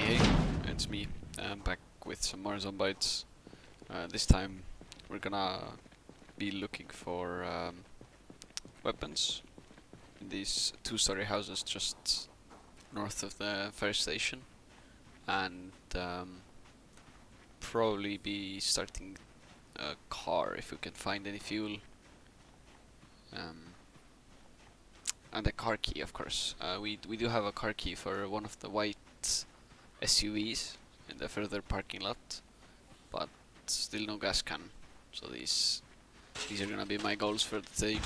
Hey, it's me. I'm back with some more Zomboids. This time we're gonna be looking for weapons in these two-story houses just north of the fire station, and probably be starting a car if we can find any fuel. And a car key, of course. We do have a car key for one of the white SUVs in the further parking lot, but still no gas can. So these are gonna be my goals for the day.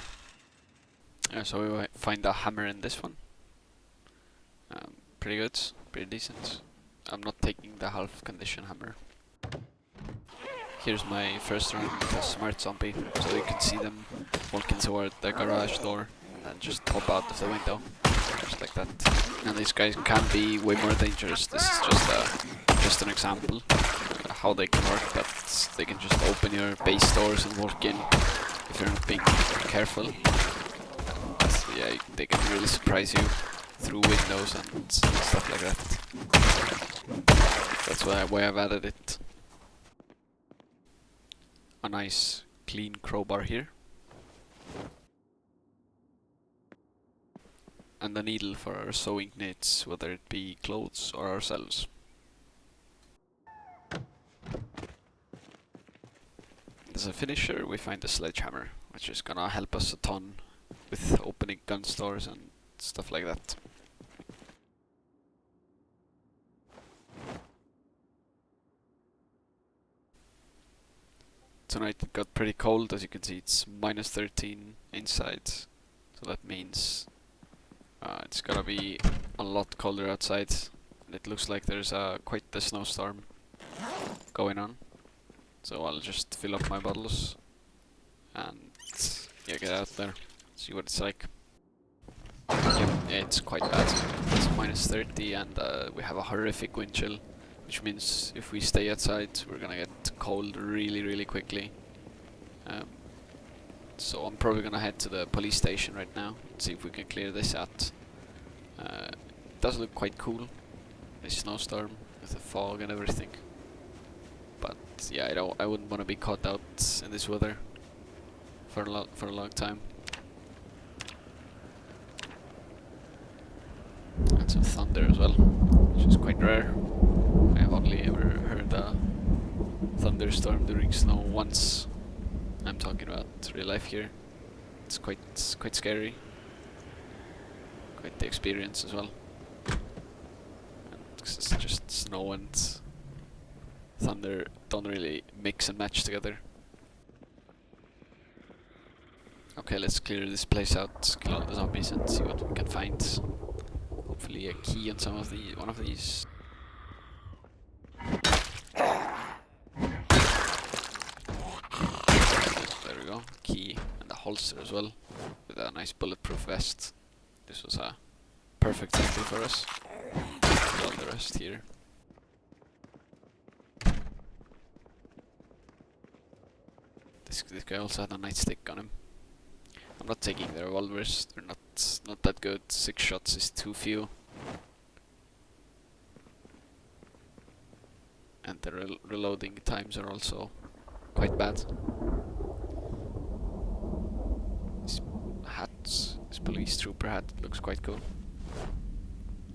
So we find a hammer in this one. Pretty good, pretty decent. I'm not taking the half condition hammer. Here's my first run with a smart zombie, so you can see them walking toward the garage door and just pop out of the window, just like that. And these guys can be way more dangerous. This is just an example how they can work. But they can just open your base doors and walk in if you're not being careful. So yeah, they can really surprise you through windows and stuff like that. That's why I've added it. A nice clean crowbar here. And a needle for our sewing knits, whether it be clothes or ourselves. As a finisher, we find a sledgehammer, which is gonna help us a ton with opening gun stores and stuff like that. Tonight it got pretty cold. As you can see, it's minus 13 inside, so that means it's gonna be a lot colder outside, and it looks like there's quite the snowstorm going on. So I'll just fill up my bottles and yeah, get out there, see what it's like. Yeah, it's quite bad. It's minus 30 and we have a horrific wind chill, which means if we stay outside we're gonna get cold really quickly. So I'm probably gonna head to the police station right now and see if we can clear this out. It does look quite cool, this snowstorm with the fog and everything. But yeah, I wouldn't want to be caught out in this weather for a long time. And some thunder as well, which is quite rare. I have only ever heard a thunderstorm during snow once. I'm talking about real life here. It's quite scary. Quite the experience as well. And it's just snow and thunder don't really mix and match together. Okay, let's clear this place out, kill all the zombies and see what we can find. Hopefully a key on one of these. There we go, key and a holster as well, with a nice bulletproof vest. This was a perfect entry for us. Put all the rest here. This guy also had a nightstick on him. I'm not taking the revolvers, they're not that good. 6 shots is too few. And the reloading times are also quite bad. This police trooper hat looks quite cool.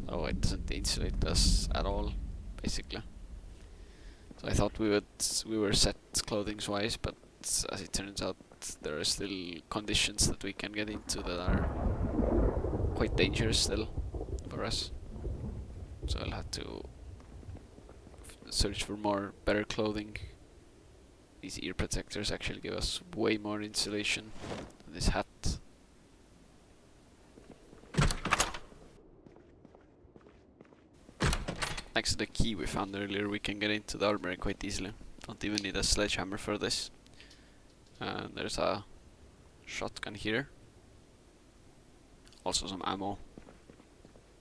Oh, it doesn't insulate us at all, basically. So I thought we were set clothing wise, but as it turns out, there are still conditions that we can get into that are quite dangerous still for us. So I'll have to search for better clothing. These ear protectors actually give us way more insulation than this hat. Thanks to the key we found earlier, we can get into the armory quite easily. Don't even need a sledgehammer for this. There's a shotgun here. Also some ammo,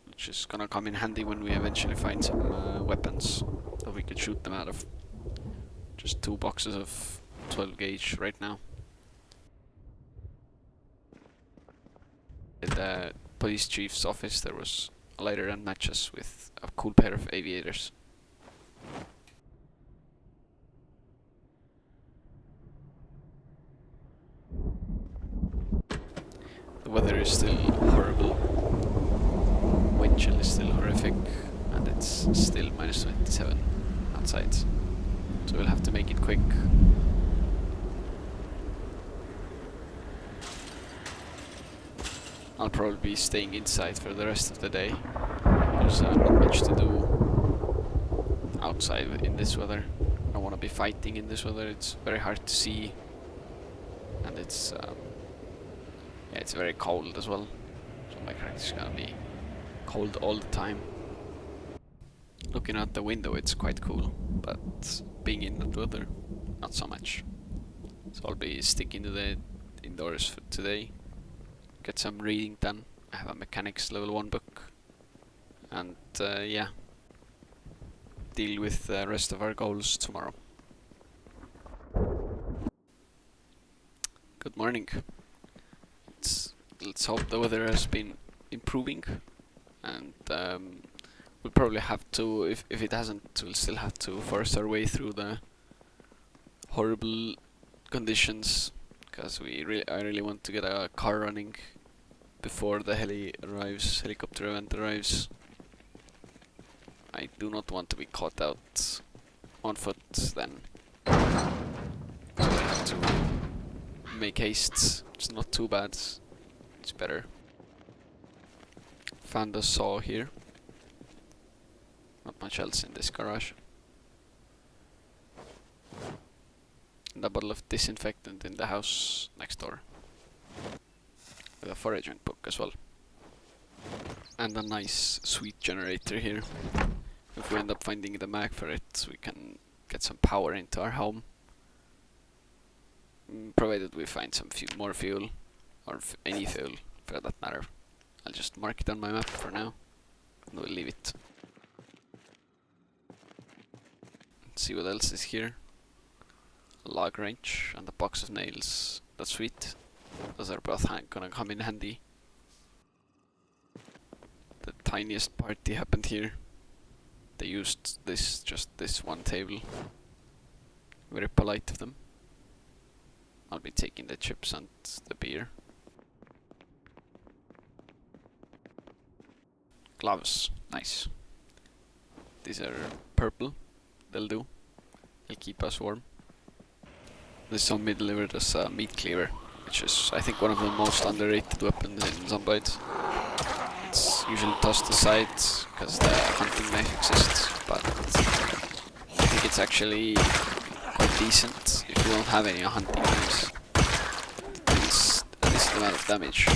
which is gonna come in handy when we eventually find some weapons that we can shoot them out of. Just 2 boxes of 12 gauge right now. In the police chief's office there was a lighter and matches with a cool pair of aviators. The weather is still horrible. Wind chill is still horrific, and it's still minus 27 outside. So we'll have to make it quick. I'll probably be staying inside for the rest of the day. There's not much to do outside in this weather. I don't want to be fighting in this weather. It's very hard to see, and it's yeah, it's very cold as well. So my character's gonna be cold all the time. Looking out the window, it's quite cool, but being in that weather, not so much. So I'll be sticking to the indoors for today. Get some reading done. I have a mechanics level 1 book, and yeah, deal with the rest of our goals tomorrow. Good morning. Let's hope the weather has been improving, and we'll probably have to, if it hasn't, we'll still have to force our way through the horrible conditions, because I really want to get a car running before the helicopter event arrives. I do not want to be caught out on foot then. So I have to make haste. It's not too bad. It's better. Found a saw here. Not much else in this garage. And a bottle of disinfectant in the house next door. With a foraging book as well. And a nice sweet generator here. If we end up finding the mag for it, we can get some power into our home. Provided we find some more fuel, or any fuel for that matter. I'll just mark it on my map for now, and we'll leave it. Let's see what else is here. A log wrench and a box of nails. That's sweet. Those are both gonna come in handy. The tiniest party happened here. They used just this one table. Very polite of them. I'll be taking the chips and the beer. Gloves, nice. These are purple. They'll do. They'll keep us warm. The zombie delivered us a meat cleaver, which is, I think, one of the most underrated weapons in Zomboid. It's usually tossed aside because the hunting knife exists, but I think it's actually quite decent if you don't have any hunting knives. It's a decent amount of damage,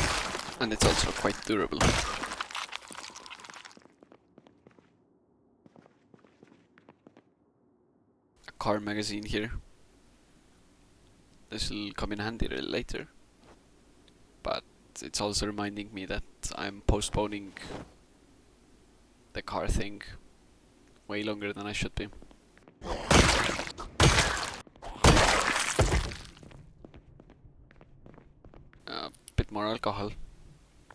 and it's also quite durable. A car magazine here. This will come in handy later, but it's also reminding me that I'm postponing the car thing way longer than I should be. A bit more alcohol.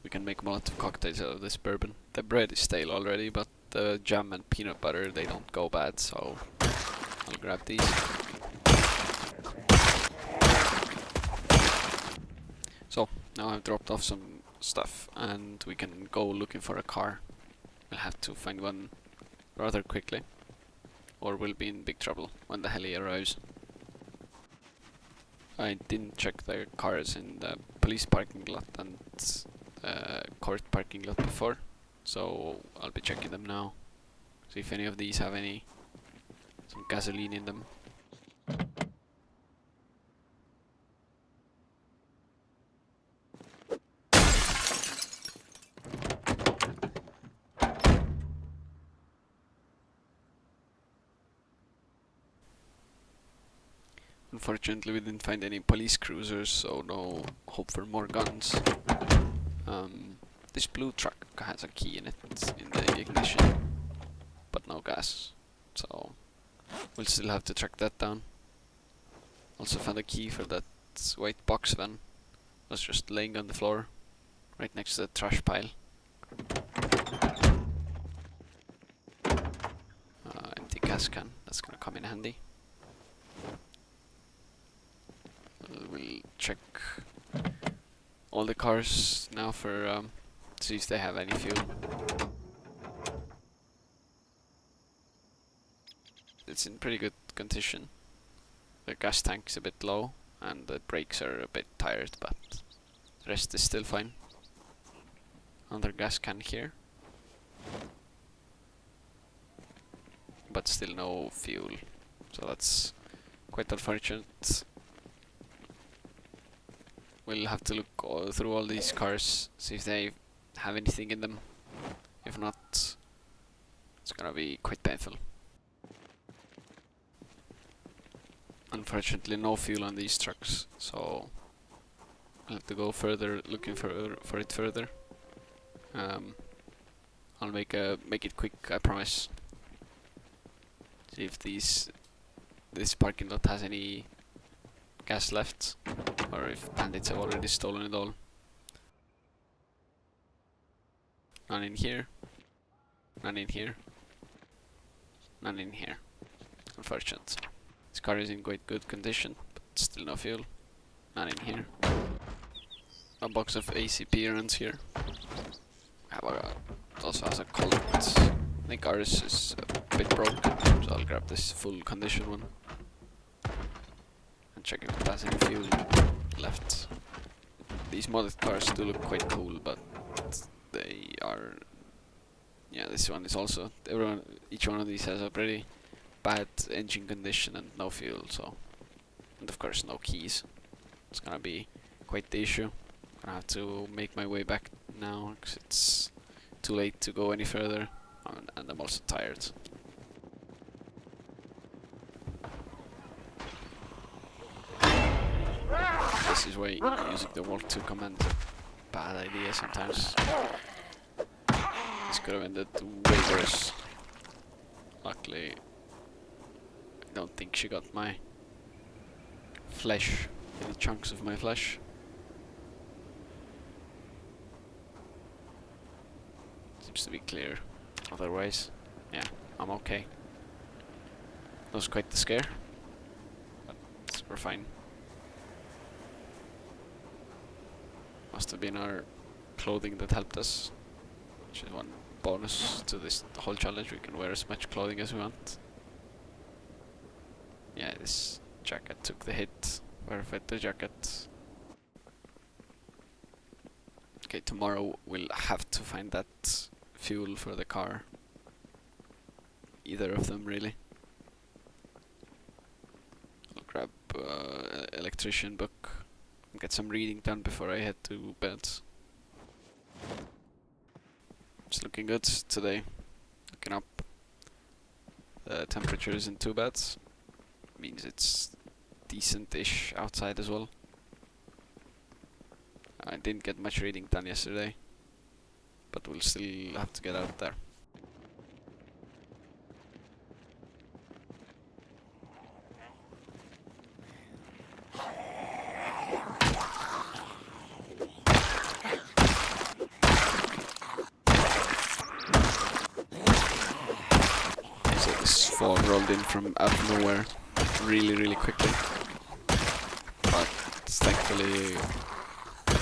We can make Molotov cocktails out of this bourbon. The bread is stale already, but the jam and peanut butter, they don't go bad, so I'll grab these. So, now I've dropped off some stuff and we can go looking for a car. We'll have to find one rather quickly, or we'll be in big trouble when the heli arrives. I didn't check the cars in the police parking lot and court parking lot before, so I'll be checking them now. See if any of these have some gasoline in them. Unfortunately, we didn't find any police cruisers, so no hope for more guns. This blue truck has a key in it, in the ignition, but no gas, so we'll still have to track that down. Also found a key for that white box van. It was just laying on the floor, right next to the trash pile. gas can. That's gonna come in handy. We'll check all the cars now for see if they have any fuel. It's in pretty good condition. The gas tank's a bit low and the brakes are a bit tired, but the rest is still fine. Another gas can here, but still no fuel, so that's quite unfortunate. We'll have to look through all these cars, see if they have anything in them. If not, it's gonna be quite painful. Unfortunately, no fuel on these trucks, so I'll have to go further, looking for it further. I'll make it quick, I promise. See if this parking lot has any gas left, or if bandits have already stolen it all. None in here. None in here. None in here. Unfortunate. This car is in quite good condition, but still no fuel. None in here. A box of ACP runs here. Also has a cullet. I think ours is a bit broken, so I'll grab this full condition one. And check if it has any fuel left. These modded cars do look quite cool, but they are... Yeah, this one is also... Each one of these has a pretty bad engine condition and no fuel, so... And of course no keys. It's gonna be quite the issue. Gonna have to make my way back now, because it's too late to go any further, and I'm also tired. This is why using the Walk 2 command is a bad idea sometimes. This could have ended way worse. Luckily, I don't think she got my flesh, any chunks of my flesh. Seems to be clear. Otherwise, yeah, I'm okay. That was quite the scare, but we're fine. Must have been our clothing that helped us, which is one bonus to this whole challenge. We can wear as much clothing as we want. Yeah, this jacket took the hit. Perfect, the jacket. Okay, tomorrow we'll have to find that fuel for the car. Either of them, really. I'll grab electrician book and get some reading done before I head to bed. It's looking good today. Looking up. The temperature isn't too bad. Means it's decent-ish outside as well. I didn't get much reading done yesterday, but we'll still have to get out there. So this fog rolled in from out of nowhere really quickly, but thankfully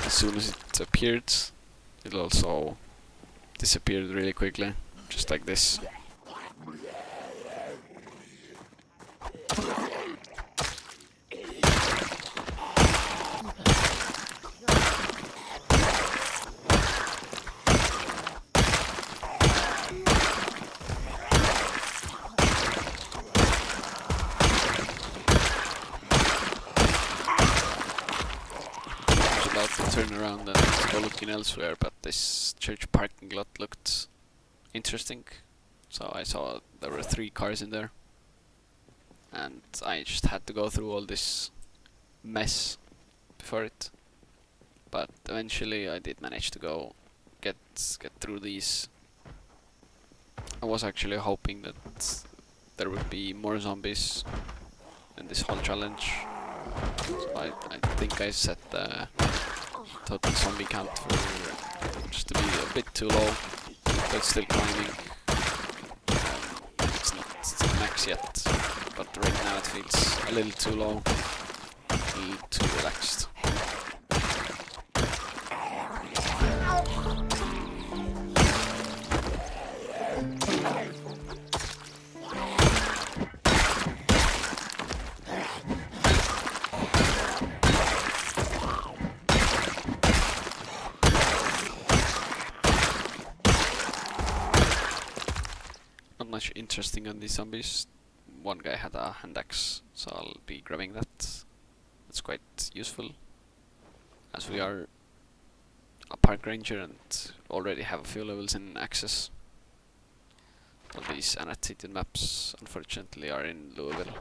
as soon as it appeared, it also disappeared really quickly, just like this. Turn around and go looking elsewhere, but this church parking lot looked interesting, so I saw there were 3 cars in there, and I just had to go through all this mess before it. But eventually I did manage to go get through these. I was actually hoping that there would be more zombies in this whole challenge, so I think I set the total zombie count for just to be a bit too low, but still climbing. It's not max max yet, but right now it feels a little too low, a little too relaxed. Not much interesting on these zombies. One guy had a hand axe, so I'll be grabbing that. That's quite useful, as we are a park ranger and already have a few levels in access. All these annotated maps unfortunately are in Louisville,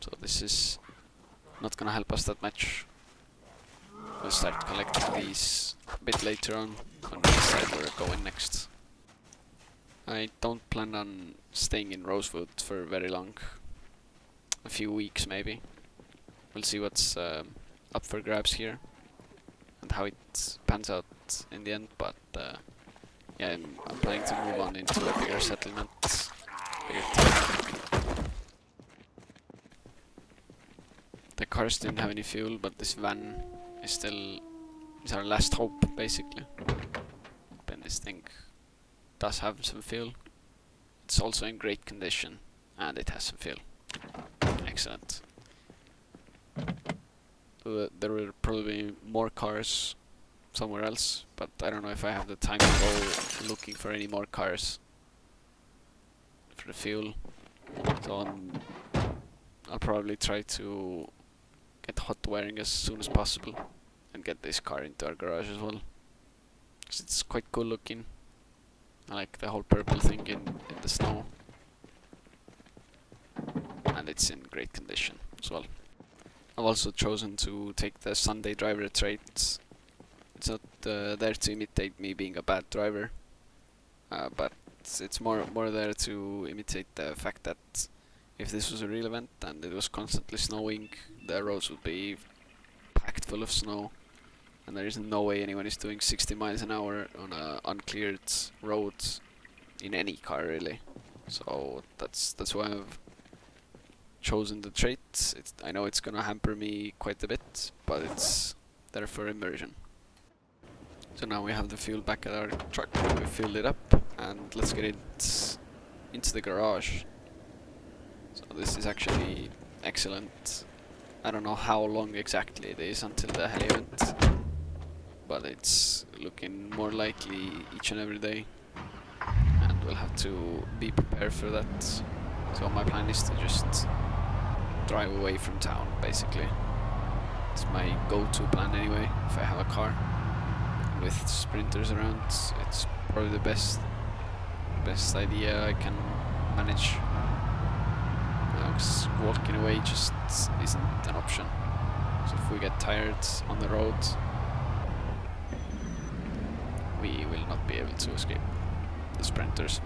so this is not gonna help us that much. We'll start collecting these a bit later on when we decide where we're going next. I don't plan on staying in Rosewood for very long. A few weeks maybe. We'll see what's up for grabs here and how it pans out in the end, but yeah, I'm planning to move on into a bigger settlement. Bigger town. The cars didn't have any fuel, but this van is our last hope basically. And this thing does have some fuel. It's also in great condition and it has some fuel. Excellent. There will probably be more cars somewhere else, but I don't know if I have the time to go looking for any more cars for the fuel. So I'll probably try to get hot wiring as soon as possible and get this car into our garage as well, because it's quite cool looking. I like the whole purple thing in the snow, and it's in great condition as well. I've also chosen to take the Sunday driver trait. It's not there to imitate me being a bad driver, but it's more there to imitate the fact that if this was a real event and it was constantly snowing, the roads would be packed full of snow, and there is no way anyone is doing 60 miles an hour on a uncleared road in any car really. So that's why I've chosen the trait. I know it's gonna hamper me quite a bit, but it's there for immersion. So now we have the fuel back at our truck, we filled it up, and let's get it into the garage. So this is actually excellent. I don't know how long exactly it is until the heli event, but it's looking more likely each and every day, and we'll have to be prepared for that. So my plan is to just drive away from town, basically. It's my go-to plan anyway, if I have a car. With sprinters around, it's probably the best idea I can manage. Because walking away just isn't an option. So if we get tired on the road, we will not be able to escape the sprinters.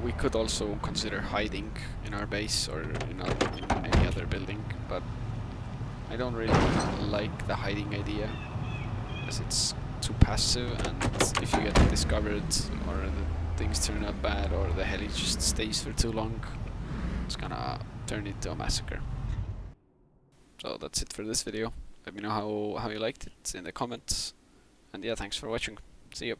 We could also consider hiding in our base or in any other building, but I don't really like the hiding idea, as it's too passive, and if you get discovered or the things turn out bad or the heli just stays for too long, it's gonna turn into a massacre. So that's it for this video. Let me know how you liked it in the comments, and yeah, thanks for watching. See you.